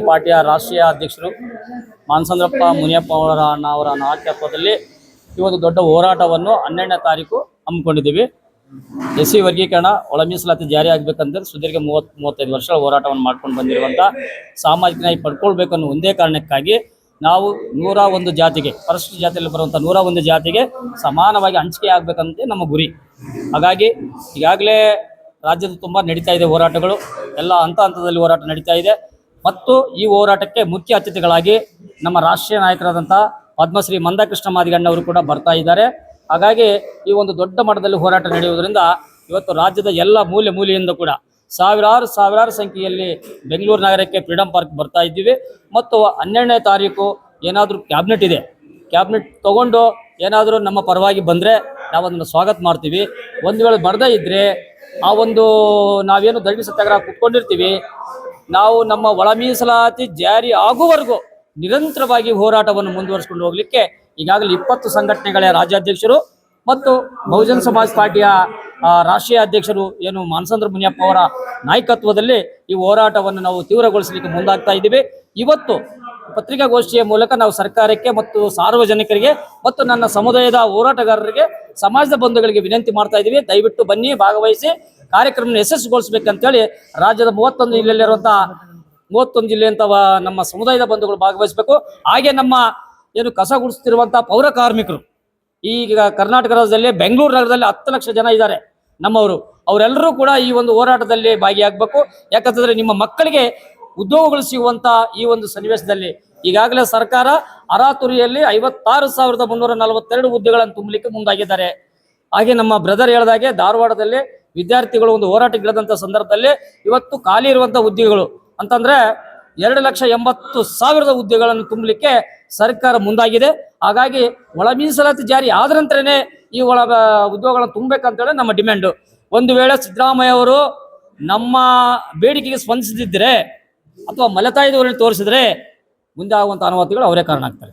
ಪಾರ್ಟಿಯ ರಾಷ್ಟ್ರೀಯ ಅಧ್ಯಕ್ಷರು ಮಾನಸಂದ್ರಪ್ಪ ಮುನಿಯಪ್ಪ ಅವರ ನಾಯಕತ್ವದಲ್ಲಿ ಈ ಒಂದು ದೊಡ್ಡ ಹೋರಾಟವನ್ನು 12ನೇ ತಾರೀಕು ಹಮ್ಮಿಕೊಂಡಿದ್ದೀವಿ. ಎಸ್ಸಿ ವರ್ಗೀಕರಣ ಒಳ ಮೀಸಲಾತಿ ಜಾರಿ ಆಗಬೇಕಂದ್ರೆ ಸುದೀರ್ಘ 30-35 ವರ್ಷಗಳ ಹೋರಾಟವನ್ನು ಮಾಡ್ಕೊಂಡು ಬಂದಿರುವಂಥ ಸಾಮಾಜಿಕ ನ್ಯಾಯ ಪಡ್ಕೊಳ್ಬೇಕು ಅನ್ನೋ ಒಂದೇ ಕಾರಣಕ್ಕಾಗಿ ನಾವು 101 ಜಾತಿಗೆ ಪರಿಶಿಷ್ಟ ಜಾತಿಯಲ್ಲಿ ಬರುವಂಥ 101 ಜಾತಿಗೆ ಸಮಾನವಾಗಿ ಹಂಚಿಕೆ ಆಗಬೇಕಂತ ನಮ್ಮ ಗುರಿ. ಹಾಗಾಗಿ ಈಗಾಗಲೇ ರಾಜ್ಯದ ತುಂಬ ನಡೀತಾ ಇದೆ ಹೋರಾಟಗಳು, ಎಲ್ಲ ಹಂತದಲ್ಲಿ ಹೋರಾಟ ನಡೀತಾ ಇದೆ. ಮತ್ತು ಈ ಹೋರಾಟಕ್ಕೆ ಮುಖ್ಯ ಅತಿಥಿಗಳಾಗಿ ನಮ್ಮ ರಾಷ್ಟ್ರೀಯ ನಾಯಕರಾದಂಥ ಪದ್ಮಶ್ರೀ ಮಂದಕೃಷ್ಣ ಮಾದಿಗಣ್ಣವರು ಕೂಡ ಬರ್ತಾ ಇದ್ದಾರೆ. ಹಾಗಾಗಿ ಈ ಒಂದು ದೊಡ್ಡ ಮಟ್ಟದಲ್ಲಿ ಹೋರಾಟ ನಡೆಯುವುದರಿಂದ ಇವತ್ತು ರಾಜ್ಯದ ಎಲ್ಲ ಮೂಲೆಯಿಂದ ಕೂಡ ಸಾವಿರಾರು ಸಂಖ್ಯೆಯಲ್ಲಿ ಬೆಂಗಳೂರು ನಗರಕ್ಕೆ ಫ್ರೀಡಂ ಪಾರ್ಕ್ ಬರ್ತಾ ಇದ್ದೀವಿ. ಮತ್ತು 12ನೇ ತಾರೀಕು ಏನಾದರೂ ಕ್ಯಾಬಿನೆಟ್ ಇದೆ, ಕ್ಯಾಬಿನೆಟ್ ತೊಗೊಂಡು ಏನಾದರೂ ನಮ್ಮ ಪರವಾಗಿ ಬಂದರೆ ನಾವು ಅದನ್ನು ಸ್ವಾಗತ ಮಾಡ್ತೀವಿ. ಒಂದು ವೇಳೆ ಬರದೇ ಇದ್ದರೆ ಆ ಒಂದು ನಾವೇನು ಧರಣಿ ಸತ್ಯಾಗ್ರಹ ಕುತ್ಕೊಂಡಿರ್ತೀವಿ, ನಾವು ನಮ್ಮ ಒಳ ಮೀಸಲಾತಿ ಜಾರಿ ಆಗುವವರೆಗೂ ನಿರಂತರವಾಗಿ ಹೋರಾಟವನ್ನು ಮುಂದುವರಿಸಿಕೊಂಡು ಹೋಗಲಿಕ್ಕೆ ಈಗಾಗಲೇ 20 ಸಂಘಟನೆಗಳ ರಾಜ್ಯಾಧ್ಯಕ್ಷರು ಮತ್ತು ಬಹುಜನ ಸಮಾಜ ಪಾರ್ಟಿಯ ರಾಷ್ಟ್ರೀಯ ಅಧ್ಯಕ್ಷರು ಏನು ಮಾನಸಂದ್ರ ಮುನಿಯಪ್ಪ ಅವರ ನಾಯಕತ್ವದಲ್ಲಿ ಈ ಹೋರಾಟವನ್ನು ನಾವು ತೀವ್ರಗೊಳಿಸಲಿಕ್ಕೆ ಮುಂದಾಗ್ತಾ ಇದ್ದೀವಿ. ಇವತ್ತು ಪತ್ರಿಕಾಗೋಷ್ಠಿಯ ಮೂಲಕ ನಾವು ಸರ್ಕಾರಕ್ಕೆ ಮತ್ತು ಸಾರ್ವಜನಿಕರಿಗೆ ಮತ್ತು ನನ್ನ ಸಮುದಾಯದ ಹೋರಾಟಗಾರರಿಗೆ, ಸಮಾಜದ ಬಂಧುಗಳಿಗೆ ವಿನಂತಿ ಮಾಡ್ತಾ ಇದ್ದೀವಿ. ದಯವಿಟ್ಟು ಬನ್ನಿ, ಭಾಗವಹಿಸಿ ಕಾರ್ಯಕ್ರಮ ಯಶಸ್ವಿಗೊಳಿಸಬೇಕಂತೇಳಿ ರಾಜ್ಯದ 31 ಜಿಲ್ಲೆಯಲ್ಲಿರುವಂಥ 31 ಜಿಲ್ಲೆಯಂಥ ನಮ್ಮ ಸಮುದಾಯದ ಬಂಧುಗಳು ಭಾಗವಹಿಸಬೇಕು. ಹಾಗೆ ನಮ್ಮ ಏನು ಕಸ ಗುಡಿಸ್ತಿರುವಂಥ ಪೌರ ಕಾರ್ಮಿಕರು ಈಗ ಕರ್ನಾಟಕ ರಾಜ್ಯದಲ್ಲಿ ಬೆಂಗಳೂರು ನಗರದಲ್ಲಿ 10 ಲಕ್ಷ ಜನ ಇದ್ದಾರೆ ನಮ್ಮವರು, ಅವರೆಲ್ಲರೂ ಕೂಡ ಈ ಒಂದು ಹೋರಾಟದಲ್ಲಿ ಭಾಗಿಯಾಗಬೇಕು. ಯಾಕಂತಂದರೆ ನಿಮ್ಮ ಮಕ್ಕಳಿಗೆ ಉದ್ಯೋಗಗಳು ಸಿಗುವಂಥ ಈ ಒಂದು ಸನ್ನಿವೇಶದಲ್ಲಿ ಈಗಾಗಲೇ ಸರ್ಕಾರ ಅರಾತುರಿಯಲ್ಲಿ 56,342 ಹುದ್ದೆಗಳನ್ನು ತುಂಬಲಿಕ್ಕೆ ಮುಂದಾಗಿದ್ದಾರೆ. ಹಾಗೆ ನಮ್ಮ ಬ್ರದರ್ ಹೇಳಿದಾಗೆ ಧಾರವಾಡದಲ್ಲಿ ವಿದ್ಯಾರ್ಥಿಗಳು ಒಂದು ಹೋರಾಟಕ್ಕಿಳಿದಂಥ ಸಂದರ್ಭದಲ್ಲಿ ಇವತ್ತು ಖಾಲಿ ಇರುವಂಥ ಹುದ್ದೆಗಳು ಅಂತಂದರೆ 2,80,000 ಹುದ್ದೆಗಳನ್ನು ತುಂಬಲಿಕ್ಕೆ ಸರ್ಕಾರ ಮುಂದಾಗಿದೆ. ಹಾಗಾಗಿ ಒಳ ಮೀಸಲಾತಿ ಜಾರಿ ಆದ ನಂತರನೇ ಈ ಉದ್ಯೋಗಗಳನ್ನು ತುಂಬಬೇಕಂತೇಳಿ ನಮ್ಮ ಡಿಮ್ಯಾಂಡು. ಒಂದು ವೇಳೆ ಸಿದ್ದರಾಮಯ್ಯ ಅವರು ನಮ್ಮ ಬೇಡಿಕೆಗೆ ಸ್ಪಂದಿಸದಿದ್ದರೆ ಅಥವಾ ಮಲತಾಯಿ ಧೋರಣೆ ತೋರಿಸಿದ್ರೆ ಮುಂದೆ ಆಗುವಂಥ ಅನಾಹುತಗಳು ಅವರೇ ಕಾರಣ ಆಗ್ತಾರೆ.